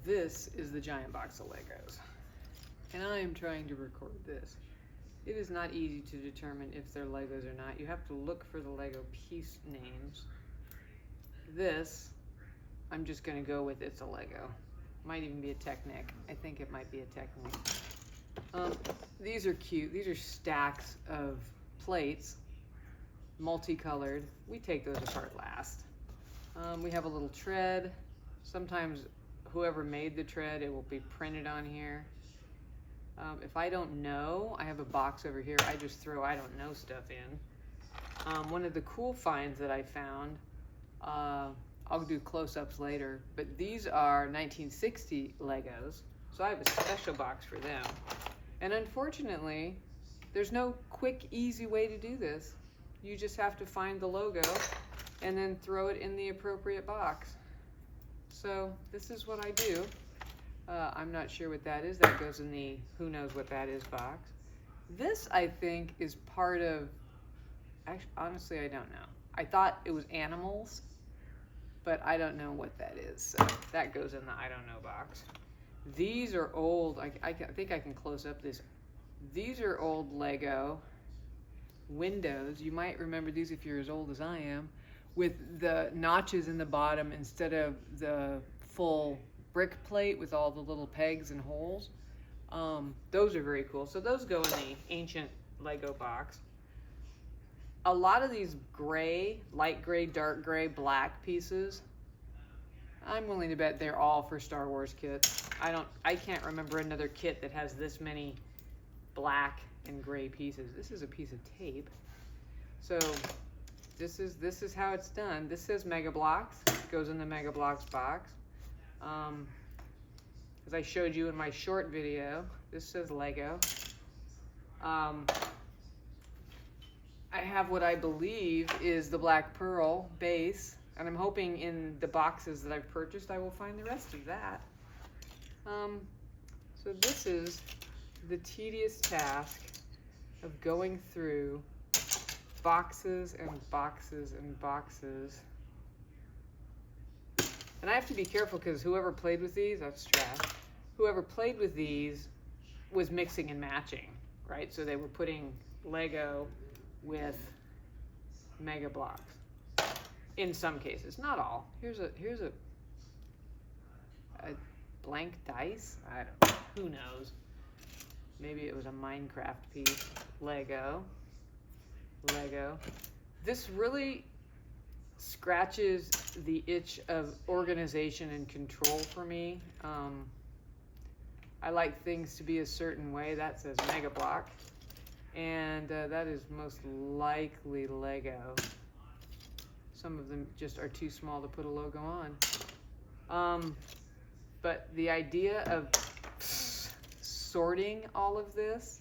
This is the giant box of Legos, and I am trying to record this. It is not easy to determine if they're Legos or not. You have to look for the Lego piece names. This, I'm just going to go with it's a Lego. Might even be a Technic. I think it might be a Technic. These are cute. These are stacks of plates, multicolored. We take those apart last. We have a little tread. Sometimes whoever made the tread, it will be printed on here. If I don't know, I have a box over here. I just throw I don't know stuff in. One of the cool finds that I found, I'll do close-ups later, but these are 1960 Legos, so I have a special box for them. And unfortunately, there's no quick, easy way to do this. You just have to find the logo and then throw it in the appropriate box. So this is what I do. I'm not sure what that is. That goes in the who knows what that is box. This, I think, is part of, actually, honestly, I don't know. I thought it was animals, but I don't know what that is. So that goes in the I don't know box. These are old. I think I can close up this. These are old Lego windows. You might remember these if you're as old as I am, with the notches in the bottom instead of the full brick plate with all the little pegs and holes. Those are very cool. So those go in the ancient Lego box. A lot of these gray, light gray, dark gray, black pieces, I'm willing to bet they're all for Star Wars kits. I can't remember another kit that has this many black and gray pieces. This is a piece of tape. So this is how it's done. This says Mega Bloks. It goes in the Mega Bloks box. As I showed you in my short video, this says Lego. I have what I believe is the Black Pearl base, and I'm hoping in the boxes that I've purchased I will find the rest of that. So this is the tedious task of going through boxes and boxes and boxes. And I have to be careful because whoever played with these, that's trash. Whoever played with these was mixing and matching, right? So they were putting Lego with Mega Bloks. In some cases, not all. Here's a blank dice. I don't know. Who knows? Maybe it was a Minecraft piece. Lego. This really scratches the itch of organization and control for me. I like things to be a certain way. That says Mega Block, and that is most likely Lego. Some of them just are too small to put a logo on. But the idea of sorting all of this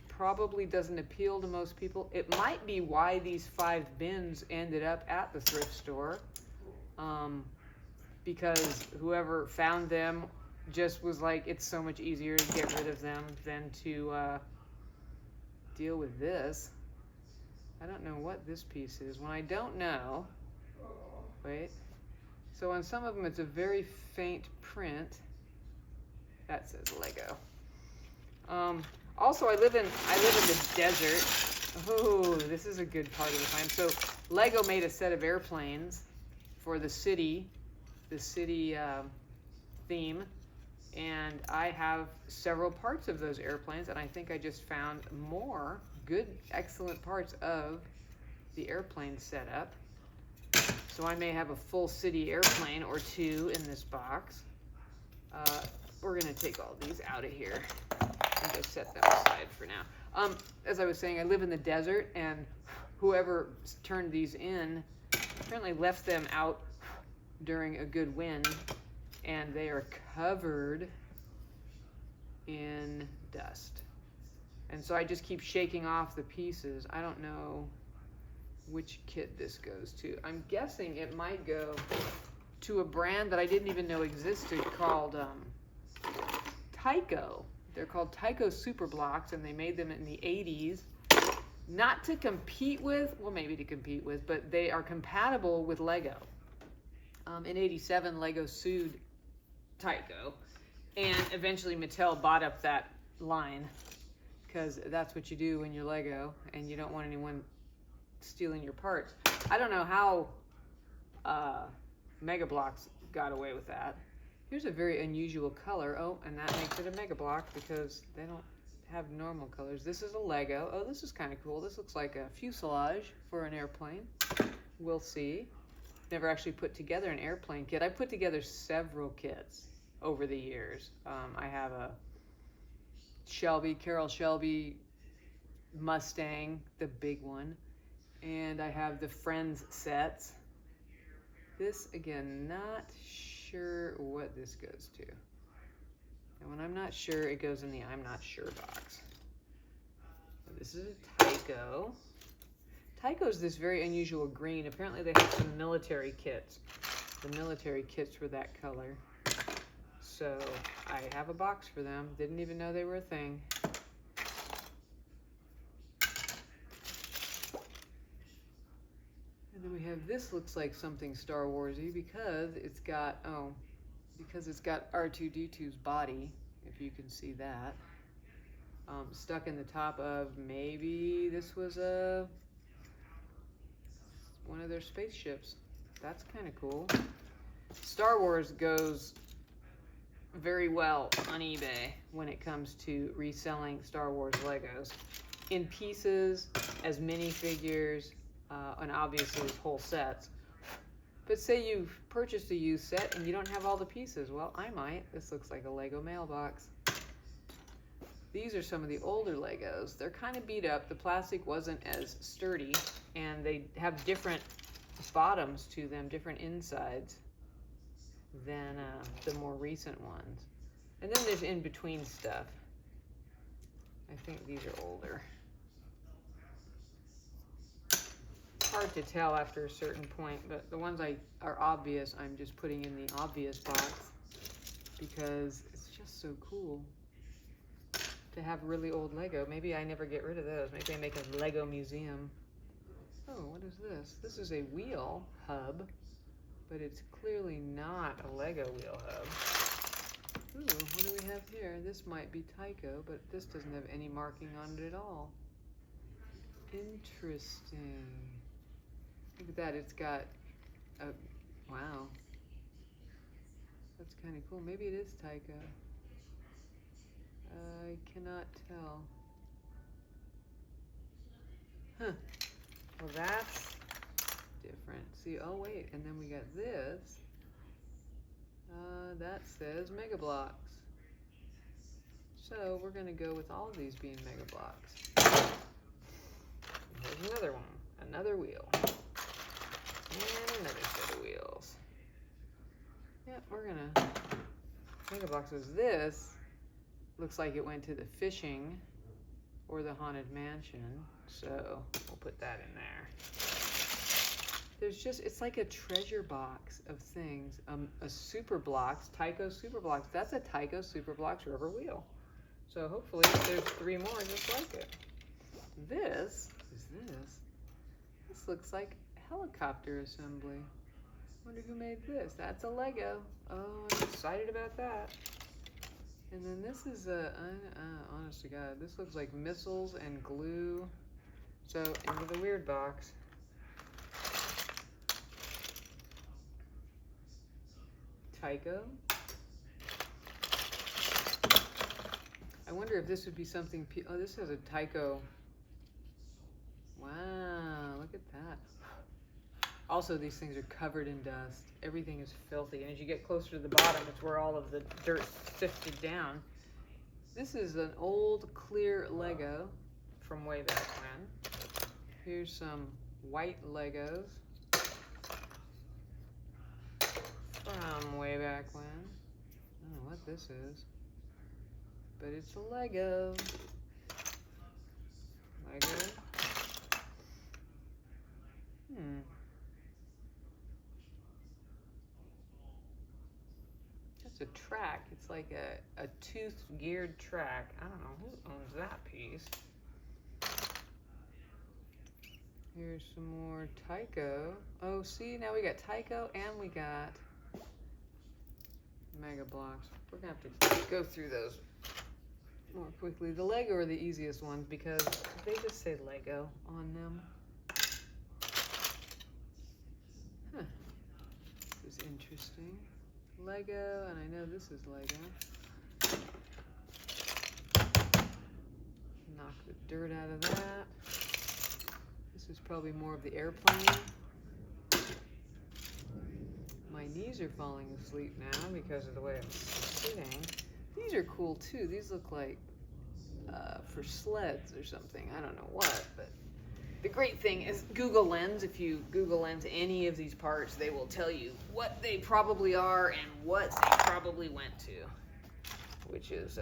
probably doesn't appeal to most people. It might be why these 5 bins ended up at the thrift store, because whoever found them just was like, it's so much easier to get rid of them than to deal with this. I don't know what this piece is. When I don't know, wait. So on some of them it's a very faint print. That says Lego. Also, I live in the desert. Oh, this is a good part of the time. So Lego made a set of airplanes for the city theme, and I have several parts of those airplanes, and I think I just found more good, excellent parts of the airplane setup. So I may have a full city airplane or 2 in this box. We're gonna take all these out of here and just set them aside for now. As I was saying, I live in the desert, and whoever turned these in apparently left them out during a good wind, and they are covered in dust. And so I just keep shaking off the pieces. I don't know which kit this goes to. I'm guessing it might go to a brand that I didn't even know existed called Tyco. They're called Tyco Super Blocks, and they made them in the 80s. Not to compete with, well, maybe to compete with, but they are compatible with Lego. In '87, Lego sued Tyco. And eventually Mattel bought up that line, because that's what you do when you're Lego and you don't want anyone stealing your parts. I don't know how Mega Bloks got away with that. Here's a very unusual color. Oh, and that makes it a Mega Block because they don't have normal colors. This is a Lego. Oh, this is kind of cool. This looks like a fuselage for an airplane. We'll see. Never actually put together an airplane kit. I put together several kits over the years. I have a Carroll Shelby Mustang, the big one. And I have the Friends sets. This, again, not sure what this goes to. And when I'm not sure, it goes in the I'm not sure box. This is a Tyco. Tyco's this very unusual green. Apparently they have some military kits. The military kits were that color. So I have a box for them. Didn't even know they were a thing. And then we have, this looks like something Star Warsy because it's got, R2-D2's body, if you can see that. Stuck in the top of, maybe this was one of their spaceships. That's kind of cool. Star Wars goes very well on eBay when it comes to reselling Star Wars Legos in pieces, as minifigures, and obviously as whole sets. But say you've purchased a used set and you don't have all the pieces. Well, I might. This looks like a Lego mailbox. These are some of the older Legos. They're kind of beat up. The plastic wasn't as sturdy, and they have different bottoms to them, different insides than the more recent ones. And then there's in-between stuff. I think these are older. Hard to tell after a certain point, but the ones are obvious, I'm just putting in the obvious box because it's just so cool to have really old Lego. Maybe I never get rid of those. Maybe I make a Lego museum. Oh, what is this? This is a wheel hub, but it's clearly not a Lego wheel hub. Ooh, what do we have here? This might be Tyco, but this doesn't have any marking on it at all. Interesting. Look at that, it's got a, wow. That's kind of cool. Maybe it is Tyco. I cannot tell. Huh. Well, that's different. See, oh wait, and then we got this. That says Mega Bloks. So we're gonna go with all of these being Mega Bloks. Here's another one, another wheel. And another set of wheels. Yep, we're gonna, Mega Bloks was this. Looks like it went to the fishing or the haunted mansion. So we'll put that in there. There's just, it's like a treasure box of things. A Super Bloks, Tyco Super Bloks. That's a Tyco Super Bloks rubber wheel. So hopefully there's 3 more just like it. This is this. This looks like helicopter assembly. Wonder who made this. That's a Lego. Oh, I'm excited about that. And then this is honest to God, this looks like missiles and glue. So into the weird box. Tyco. I wonder if this would be something, oh, this has a Tyco. Wow, look at that. Also, these things are covered in dust. Everything is filthy. And as you get closer to the bottom, it's where all of the dirt sifted down. This is an old clear Lego from way back when. Here's some white Legos from way back when. I don't know what this is, but it's a Lego. Lego. That's a track. It's like a toothed geared track. I don't know who owns that piece. Here's some more Tyco. Oh, see, now we got Tyco and we got Mega Blocks. We're gonna have to go through those more quickly. The Lego are the easiest ones because they just say Lego on them. Huh. This is interesting. Lego, and I know this is Lego. Knock the dirt out of that. This is probably more of the airplane. My knees are falling asleep now because of the way I'm sitting. These are cool too. These look like for sleds or something. I don't know what, but the great thing is Google Lens. If you Google Lens any of these parts, they will tell you what they probably are and what they probably went to, which is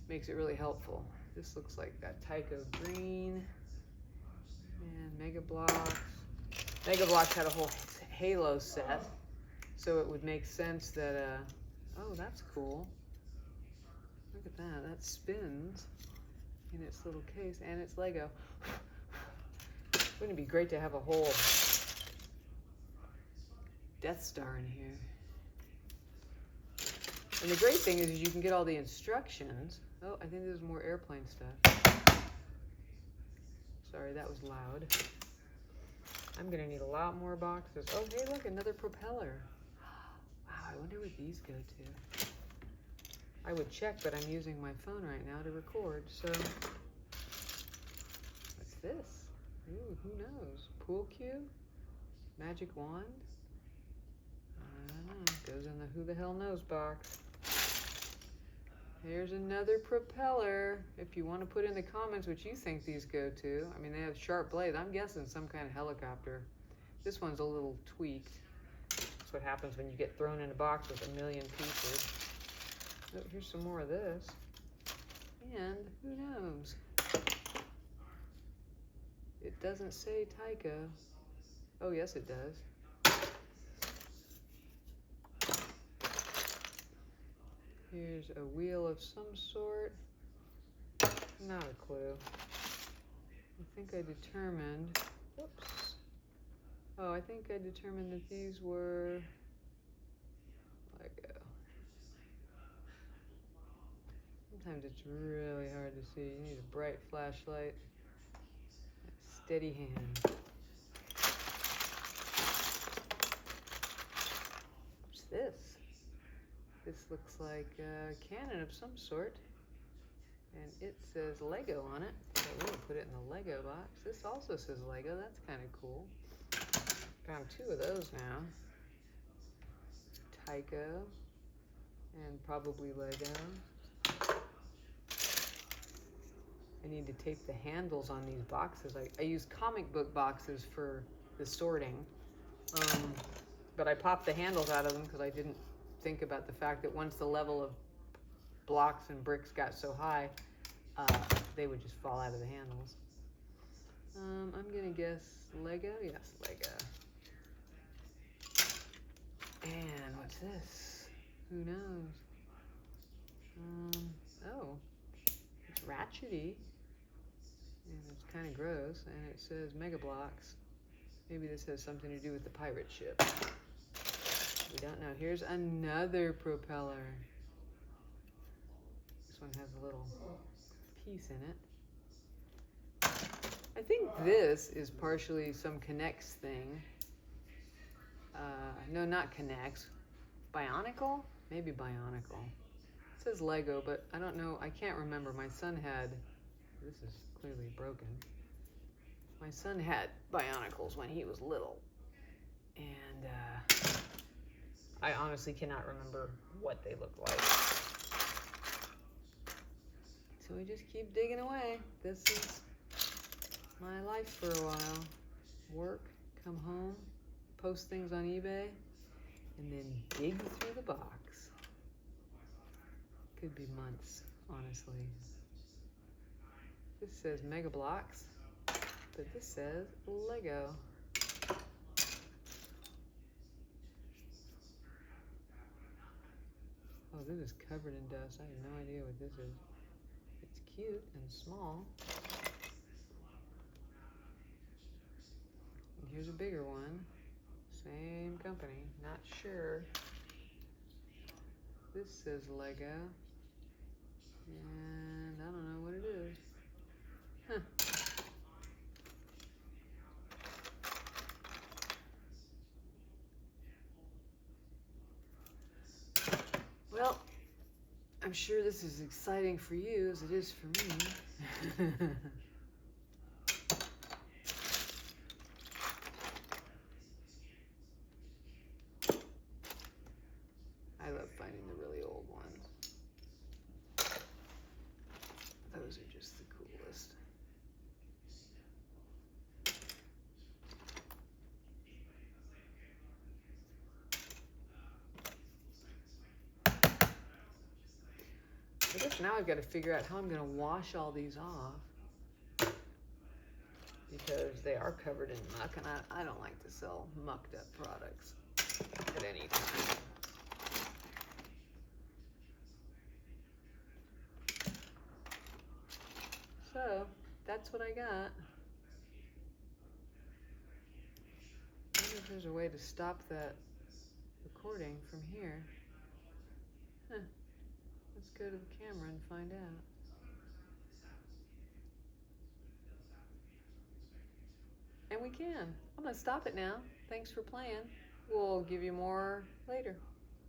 makes it really helpful. This looks like that Tyco green and Mega Blocks. Mega Blocks had a whole Halo set, so it would make sense that oh, that's cool. Look at that. That spins in its little case, and it's Lego. Wouldn't it be great to have a whole Death Star in here? And the great thing is you can get all the instructions. Oh, I think there's more airplane stuff. Sorry, that was loud. I'm gonna need a lot more boxes. Oh, hey, look, another propeller. Wow, I wonder what these go to. I would check, but I'm using my phone right now to record, so. What's this? Ooh, who knows? Pool cue? Magic wand? I don't know. Goes in the who the hell knows box. Here's another propeller. If you want to put in the comments what you think these go to. I mean, they have sharp blades. I'm guessing some kind of helicopter. This one's a little tweaked. That's what happens when you get thrown in a box with a million pieces. Oh, here's some more of this. And who knows? It doesn't say Tyco. Oh, yes, it does. Here's a wheel of some sort. Not a clue. I think I determined, whoops. Oh, I think I determined that these were Lego. Sometimes it's really hard to see. You need a bright flashlight, a steady hand. What's this? This looks like a cannon of some sort, and it says Lego on it. So we're gonna put it in the Lego box. This also says Lego. That's kind of cool. Found two of those now. Tyco and probably Lego. I need to tape the handles on these boxes. I use comic book boxes for the sorting, but I popped the handles out of them because I didn't think about the fact that once the level of blocks and bricks got so high, they would just fall out of the handles. I'm gonna guess Lego. Yes, Lego. And what's this? Who knows? Oh, it's ratchety, and it's kind of gross, and it says Mega Blocks. Maybe this has something to do with the pirate ship. We don't know. Here's another propeller. This one has a little piece in it. I think this is partially some Connects thing. No, not Connects. Bionicle? Maybe Bionicle. It says Lego, but I don't know. I can't remember. My son had, this is clearly broken. My son had Bionicles when he was little. And I honestly cannot remember what they looked like. So we just keep digging away. This is my life for a while. Work, come home, post things on eBay, and then dig through the box. Could be months, honestly. This says Mega Blocks, but this says Lego. Oh, this is covered in dust. I have no idea what this is. It's cute and small. And here's a bigger one. Same company. Not sure. This says Lego. And I don't know what it is. Huh. Well, I'm sure this is exciting for you as it is for me. I love finding the really old ones. Those are just the coolest. I guess now I've got to figure out how I'm going to wash all these off, because they are covered in muck, and I don't like to sell mucked up products at any time. So that's what I got. I wonder if there's a way to stop that recording from here. Huh. Let's go to the camera and find out. And we can. I'm going to stop it now. Thanks for playing. We'll give you more later.